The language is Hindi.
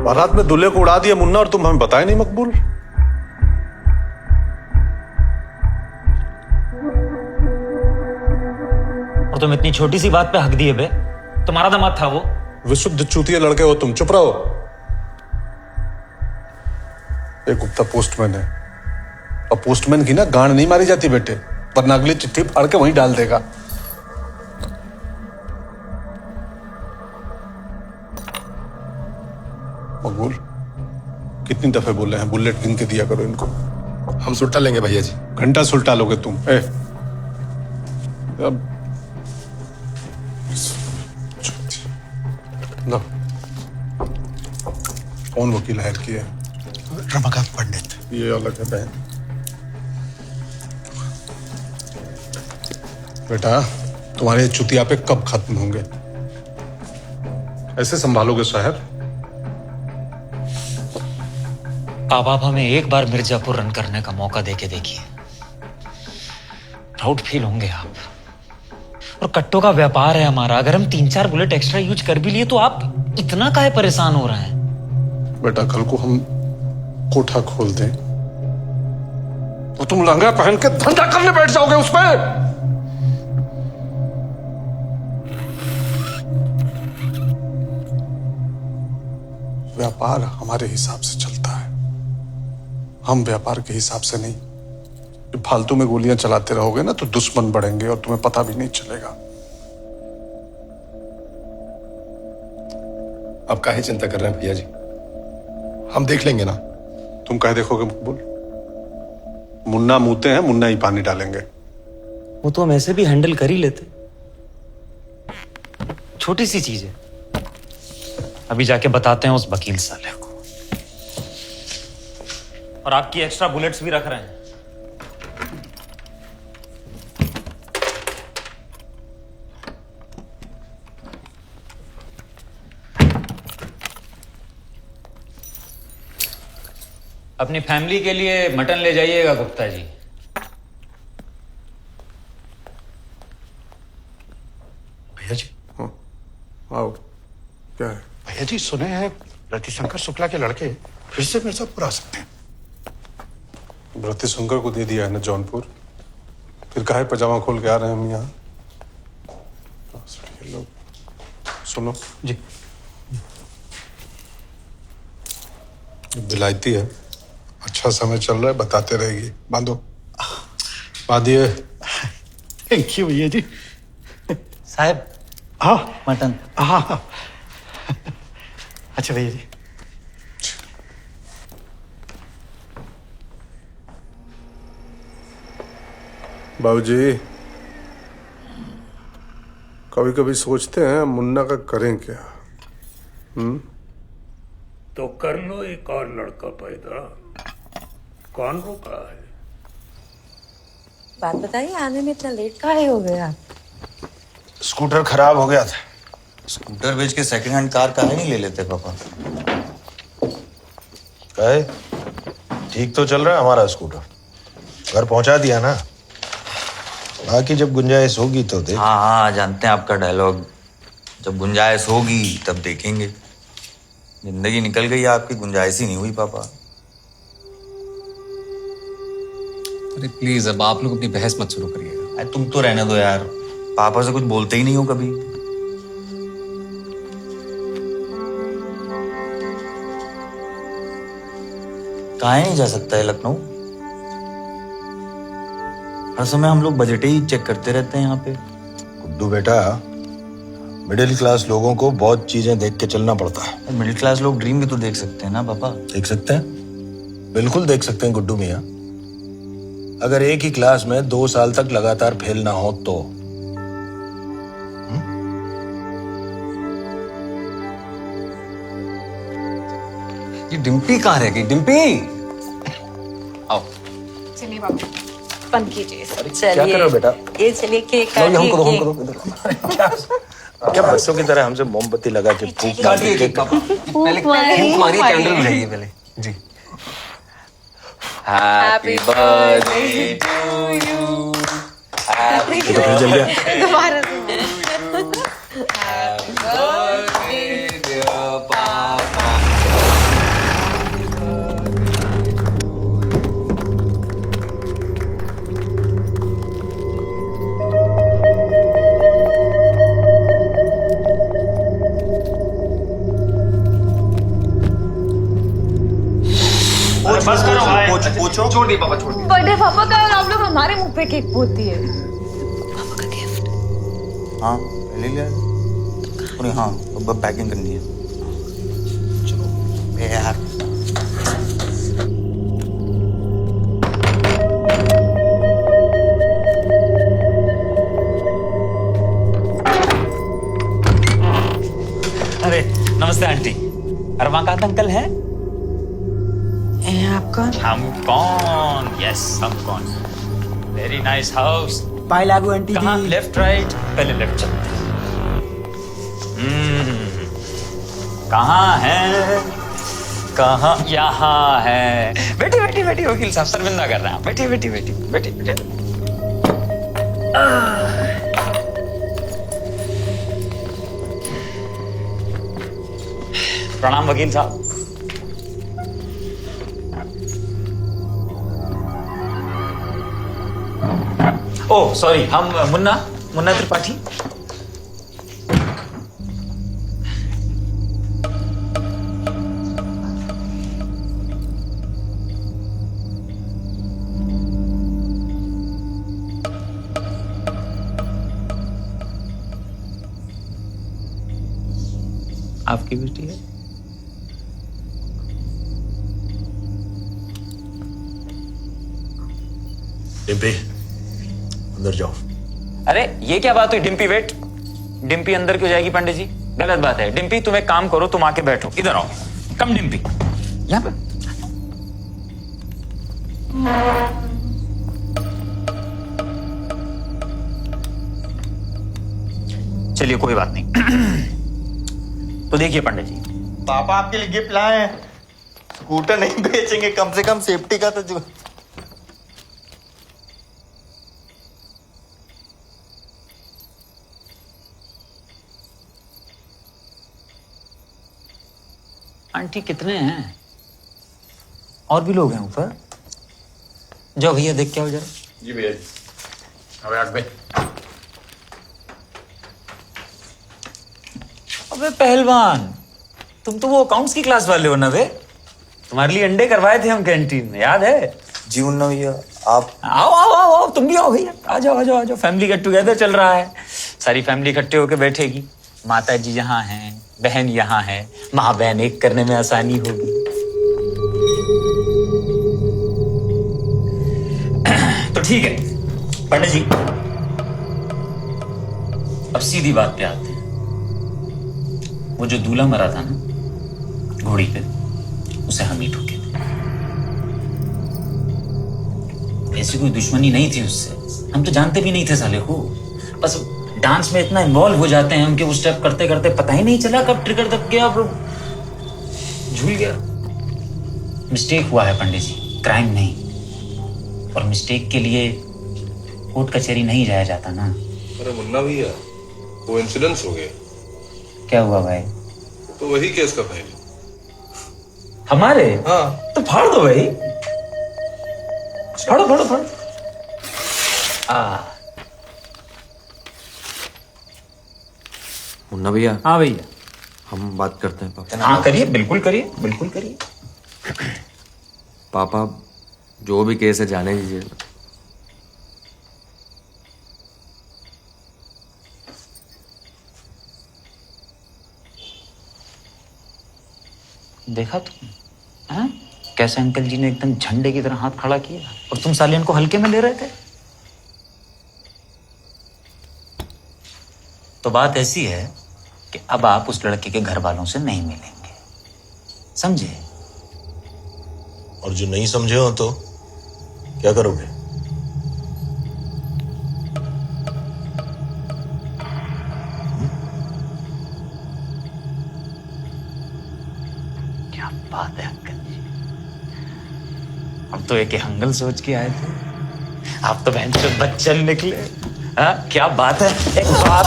बारात में दूल्हे को उड़ा दिया मुन्ना और तुम हमें बताए नहीं मकबूल। और तुम इतनी छोटी सी बात पे हक दिए बे। तुम्हारा दामाद था वो। विशुद्ध चूतिया लड़के हो तुम, चुप रहो। एक गुप्ता पोस्टमैन है और पोस्टमैन की ना गांड नहीं मारी जाती बेटे, वरना अगली चिट्ठी फाड़ के वहीं डाल देगा। मकबूल कितनी दफे बोले हैं बुलेट गिन के दिया करो इनको। हम सुलटा लेंगे भैया जी। घंटा सुलटा लोगे तुम। अब लो, कौन वकील हायर किया? रमाकांत पंडित। ये अलग है बहन। बेटा तुम्हारे चुतिया पे कब खत्म होंगे? ऐसे संभालोगे शहर? आप हमें एक बार मिर्जापुर रन करने का मौका देके देखिए, प्राउड फील होंगे आप। और कट्टों का व्यापार है हमारा, अगर हम 3-4 बुलेट एक्स्ट्रा यूज कर भी लिए तो आप इतना काहे परेशान हो रहे हैं? बेटा कल को हम कोठा खोल दें तो तुम लहंगा पहन के धंधा करने बैठ जाओगे उस पे। व्यापार हमारे हिसाब से चलता है, हम व्यापार के हिसाब से नहीं। फालतू में गोलियां चलाते रहोगे ना तो दुश्मन बढ़ेंगे और तुम्हें पता भी नहीं चलेगा। आप काहे चिंता कर रहे हैं भैया जी, हम देख लेंगे ना। तुम काहे देखोगे मकबूल? मुन्ना मुंहते हैं, मुन्ना ही पानी डालेंगे। वो तो हम ऐसे भी हैंडल कर ही लेते, छोटी सी चीज है। अभी जाके बताते हैं उस वकील साले को। और आपकी एक्स्ट्रा बुलेट्स भी रख रहे हैं। अपनी फैमिली के लिए मटन ले जाइएगा गुप्ता जी। भैया जी। आओ। क्या है? भैया जी सुने हैं रतिशंकर शुक्ला के लड़के फिर से मिर्जापुर आ सकते हैं। रतिशंकर को दे दिया है ना जौनपुर, फिर काहे पजामा खोल के आ रहे हैं हम यहाँ? लोग सुनो जी। विलायती है, अच्छा समय चल रहा है, बताते रहेगी। बांधो, बांधिए। थैंक यू भैया जी। साहब हाँ मटन। हाँ अच्छा भैया जी। बाबूजी कभी कभी सोचते हैं मुन्ना का करें क्या? तो कर लो एक और लड़का पैदा, कौन रोका है? बात बताइए, आने में इतना लेट काहे हो गया? स्कूटर खराब हो गया था। स्कूटर बेच के सेकंड हैंड कार काहे नहीं ले लेते पापा? कहे ठीक तो चल रहा है हमारा स्कूटर, घर पहुंचा दिया ना, बाकी जब गुंजाइश होगी तो देख। हाँ जानते हैं आपका डायलॉग, जब गुंजाइश होगी तब देखेंगे। जिंदगी निकल गई आपकी, गुंजाइश ही नहीं हुई पापा। अरे प्लीज अब आप लोग अपनी बहस मत शुरू करिएगा। अरे तुम तो रहने दो यार, पापा से कुछ बोलते ही नहीं हो कभी। काहे नहीं जा सकता है लखनऊ? हर समय हम लोग बजट ही चेक करते रहते हैं यहाँ पे। गुड्डू बेटा, मिडिल क्लास लोगों को बहुत चीजें देख के चलना पड़ता है। मिडिल क्लास लोग ड्रीम भी तो देख सकते हैं ना पापा। देख सकते हैं, बिल्कुल देख सकते हैं गुड्डू मियाँ। अगर एक ही क्लास में 2 साल तक लगातार फेल ना हो तो। ये डिम्पी कहाँ रह गई? डिम्पी आओ। चलिए बाबू, बंद कीजिए। क्या कर रहे हो बेटा? ये चलिए केक क्या बच्चों की तरह हमसे मोमबत्ती लगा के फूक काटिए केक पापा। पहले फूक मारिए, कैंडल बुझाइए पहले जी। Happy birthday to you. ये तो फिर जल गया। दोबारा हैप्पी बर्थडे डियर पापा। पोछो। छोड़ दिए पापा, छोड़ दिए। बर्थडे पापा का और आप लोग हमारे मुंह पे केक पोती है। पापा का गिफ्ट। हाँ ले लिया अरे हाँ अब पैकिंग करनी है। चलो यार अरे नमस्ते आंटी। रमाकांत अंकल हैं? आप कौन? हम कौन? यस हम कौन। Very nice house. पाए लागू आंटी कहाँ? जी। Left right? पहले लेफ्ट चलते हैं। कहाँ है? कहाँ? यहाँ है। बैठी बैठी बैठी वकील साहब शर्मिंदा कर रहे हैं। बैठी बैठी बैठी बैठी बैठी। प्रणाम वकील साहब। ओह सॉरी, हम मुन्ना मुन्ना त्रिपाठी। आपकी बेटी है? डिम्पी अंदर जाओ। अरे ये क्या बात हुई? डिम्पी वेट। डिम्पी अंदर क्यों जाएगी पंडित जी? गलत बात है। डिम्पी तुम एक काम करो, तुम आके बैठो। इधर आओ। कम डिम्पी यहाँ पे। चलिए कोई बात नहीं। तो देखिए पंडित जी, पापा आपके लिए गिफ्ट लाए हैं। स्कूटर नहीं बेचेंगे, कम से कम सेफ्टी का तो जो। आंटी कितने हैं? और भी लोग हैं ऊपर? जाओ भैया देख के आओ जरा। जी भैया। अबे आग भाई। अबे पहलवान, तुम तो वो अकाउंट्स की क्लास वाले हो ना बे? तुम्हारे लिए अंडे करवाए थे हम कैंटीन में, याद है? जी मुन्ना भैया आप आओ आओ आओ आओ, तुम भी आओ भैया। आ जाओ आ जाओ आ जाओ। फैमिली गेट टुगेदर चल रहा है। सारी फैमिली इकट्ठे होकर बैठेगी। माता जी यहाँ हैं, बहन यहाँ है। माँ बहन एक करने में आसानी होगी। तो ठीक है पंडित जी, अब सीधी बात पे आते हैं। वो जो दूल्हा मरा था ना घोड़ी पे, उसे हम ही ठोके थे। ऐसी कोई दुश्मनी नहीं थी उससे। हम तो जानते भी नहीं थे साले को। बस डांस में इतना इन्वॉल्व हो जाते हैं हम कि वो स्टेप करते करते पता ही नहीं चला कब ट्रिगर दब गया और झूल गया। मिस्टेक हुआ है पंडित जी, क्राइम नहीं। और मिस्टेक के लिए कोर्ट कचहरी नहीं जाया जाता ना। अरे मुन्ना भैया, कोइंसिडेंस हो गया। क्या हुआ भाई? तो वही केस का फाइल हमारे। हाँ तो फाड़ दो भाई, फाड़ो फाड़ो फाड़ो। मुन्ना भैया, हाँ भैया। हम बात करते हैं पापा। हाँ करिए, बिल्कुल करिए, बिल्कुल करिए। पापा जो भी केस है जाने दीजिए। देखा तुम? हाँ? कैसे अंकल जी ने एकदम झंडे की तरह हाथ खड़ा किया और तुम साले इनको हल्के में ले रहे थे। तो बात ऐसी है कि अब आप उस लड़के के घर वालों से नहीं मिलेंगे, समझे? और जो नहीं समझे हो तो क्या करोगे? क्या बात है अंकल जी, अब तो एक हंगल सोच के आए थे, आप तो बहन से बच्चन निकले। हाँ क्या बात है? एक बात